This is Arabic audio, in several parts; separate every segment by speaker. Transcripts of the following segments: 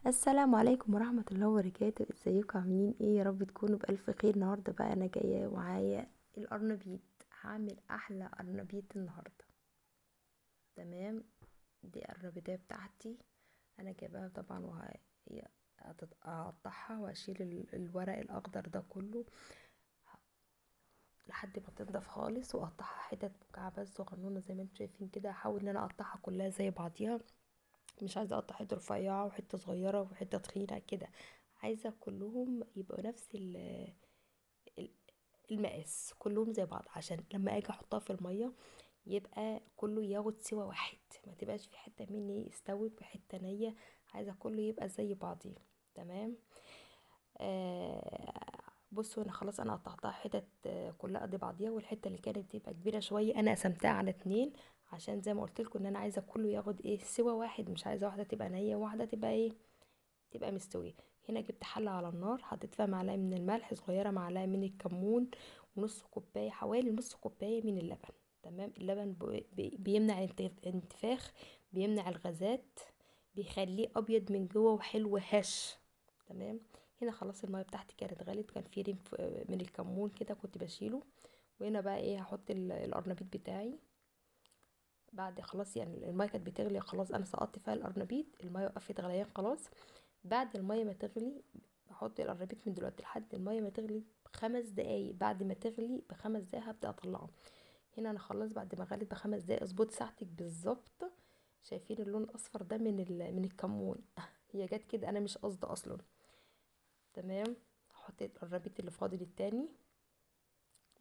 Speaker 1: السلام عليكم ورحمة الله وبركاته. ازيكم عاملين ايه؟ يا رب تكونوا بألف خير. النهاردة بقى انا جاية معايا القرنبيط. هعمل احلى قرنبيط النهاردة. تمام. دي القرنبيطية بتاعتي، انا جايباها طبعا هقطعها واشيل الورق الاخضر ده كله لحد ما تنضف خالص، واقطعها حتت مكعبات صغنونه زي ما انتم شايفين كده. هحاول ان انا اقطعها كلها زي بعضيها، مش عايزه اقطع حته رفيعه وحته صغيره وحته تخينه كده، عايزه كلهم يبقوا نفس ال- المقاس، كلهم زي بعض، عشان لما اجي احطها في الميه يبقى كله ياخد سوا واحد، ما تبقاش في حته مني استوت وحته نيه. عايزه كله يبقى زي بعضيه. تمام. بصوا انا خلاص انا قطعتها حتت كلها قد بعضيها، والحته اللي كانت تبقى كبيره شويه انا قسمتها على اتنين، عشان زي ما قلت لكم ان انا عايزه كله ياخد ايه سوا واحد، مش عايزه واحده تبقى نيه وواحده تبقى ايه تبقى مستويه. هنا جبت حله على النار، حطيت فيها معلقه من الملح صغيره، معلقه من الكمون، ونص كوبايه، حوالي نص كوبايه من اللبن. تمام. اللبن بيمنع الانتفاخ، بيمنع الغازات، بيخليه ابيض من جوه وحلو هش. تمام. هنا خلاص الميه بتاعتي كانت غلت، كان في ريم من الكمون كده كنت بشيله. وهنا بقى ايه هحط القرنبيط بتاعي. بعد خلاص يعني الميه كانت بتغلي خلاص، انا سقطت فيها القرنبيط، الميه وقفت غليان خلاص. بعد الميه ما تغلي بحط القرنبيط من دلوقتي لحد الميه ما تغلي ب5 دقايق، بعد ما تغلي ب5 دقايق هبدا اطلعه. هنا انا خلاص بعد ما غلت ب5 دقايق، اظبط ساعتك بالظبط. شايفين اللون الاصفر ده من الكمون هي جت كده، انا مش قصده اصلا. تمام. هحط القرنبيط اللي فاضل التاني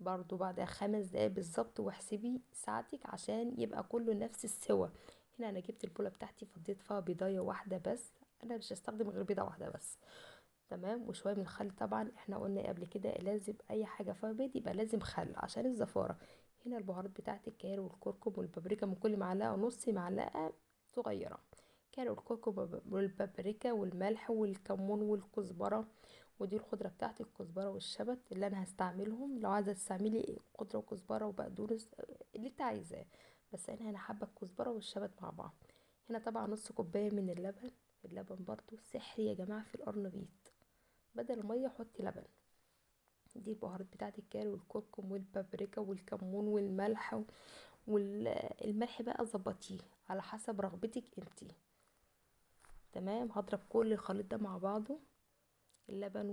Speaker 1: برضو بعد 5 دقايق بالظبط، واحسبي ساعتك عشان يبقى كله نفس السوا. هنا انا جبت البوله بتاعتي فضيت فيها بيضايه واحده بس، انا مش هستخدم غير بيضه واحده بس. تمام. وشويه من الخل، طبعا احنا قلنا قبل كده لازم اي حاجه فيها بيض يبقى لازم خل عشان الزفاره. هنا البهارات بتاعت الكاري والكركم والبابريكا، من كل معلقه ونص معلقه صغيره. كاري والكركم والبابريكا والملح والكمون والكزبره. ودي الخضره بتاعتي، الكزبره والشبت اللي انا هستعملهم. لو عايزه تستعملي خضره وكزبره وبقدونس اللي انت عايزاه، بس انا هنا حابه الكزبره والشبت مع بعض. هنا طبعا نص كوبايه من اللبن. اللبن برضو سحري يا جماعه في القرنبيط، بدل ميه حطي لبن. دي البهارات بتاعت الكاري والكركم والبابريكا والكمون والملح. والملح بقى ظبطيه على حسب رغبتك انتي. تمام. هضرب كل الخليط ده مع بعضه، اللبن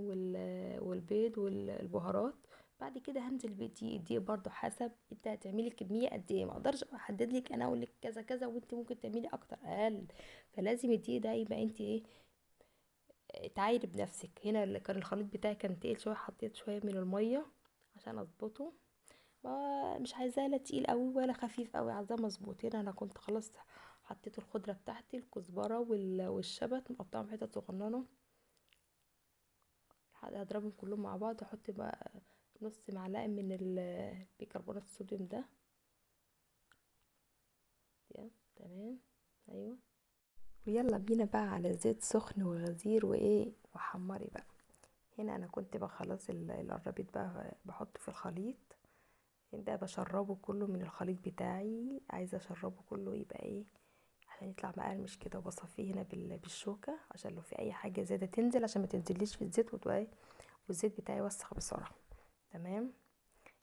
Speaker 1: والبيض والبهارات. بعد كده هنزل بالدقيق. الدقيق برضو حسب انت هتعملي كميه قد ايه، ما اقدرش احدد لك انا اقول لك كذا كذا وانت ممكن تعملي اكتر اقل. فلازم الدقيق ده يبقى انت ايه تعايري بنفسك. هنا اللي كان الخليط بتاعي كان تقيل شويه، حطيت شويه من الميه عشان اظبطه. ما مش عايزاه لا تقيل قوي ولا خفيف قوي، عايزاه مظبوط. هنا انا كنت خلاص حطيت الخضره بتاعتي، الكزبره والشبت مقطعهم حتت صغننه. هضربهم كلهم مع بعض، احط بقى نص معلقه من البيكربونات الصوديوم ده. تمام. ايوه. ويلا بينا بقى على زيت سخن وغزير وايه وحمري بقى. هنا انا كنت بقى خلاص القرنبيط بقى بحطه في الخليط ده، بشربه كله من الخليط بتاعي، عايزه اشربه كله يبقى ايه عشان يطلع مقرمش كده. وبصفيه هنا بالشوكه عشان لو في اي حاجه زياده تنزل، عشان ما تنزليش في الزيت وتبقى ايه والزيت بتاعي يوسخ بسرعه. تمام.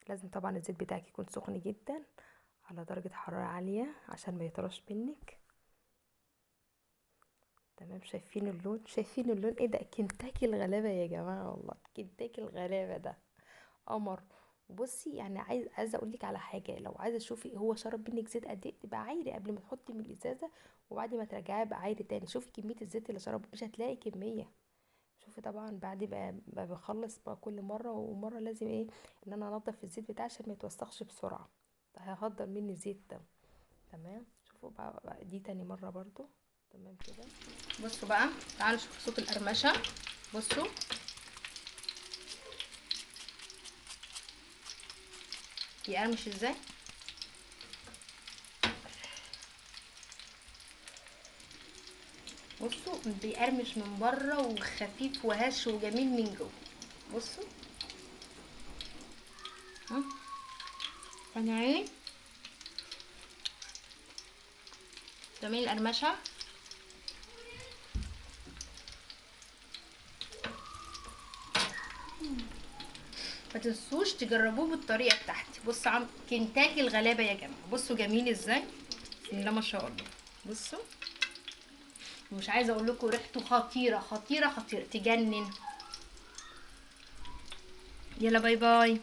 Speaker 1: لازم طبعا الزيت بتاعك يكون سخن جدا على درجه حراره عاليه عشان ما يطرش منك. تمام. شايفين اللون؟ شايفين اللون؟ ايه ده؟ كنتاكي الغلابه يا جماعه، والله كنتاكي الغلابه ده قمر. بصي يعني عايزه اقول لك على حاجه، لو عايزه تشوفي هو شرب منك زيت قد ايه تبقى عايري قبل ما تحطي من الازازه، وبعد ما ترجعيه بقى عايري تاني، شوفي كميه الزيت اللي شربه، مش هتلاقي كميه. شوفي طبعا بعد ما بخلص بقى كل مره ومره لازم ايه ان انا انضف الزيت بتاعي عشان ما يتوسخش بسرعه، ده هيهدر مني الزيت ده. تمام. شوفوا بقى دي تاني مره برضو. تمام كده. بصوا بقى، تعالوا شوفوا صوت القرمشه. بصوا يقرمش ازاي. بصوا بيقرمش من بره وخفيف وهش وجميل من جوه. بصوا. ها. سامعين؟ جميل القرمشه.
Speaker 2: ما تنسوش تجربوه بالطريقه بتاعتي. بصوا كنتاكي الغلابه يا جماعه، بصوا جميل ازاي، بسم الله ما شاء الله. بصوا، مش عايزه اقول لكم ريحته خطيره خطيره خطيره تجنن. يلا باي باي.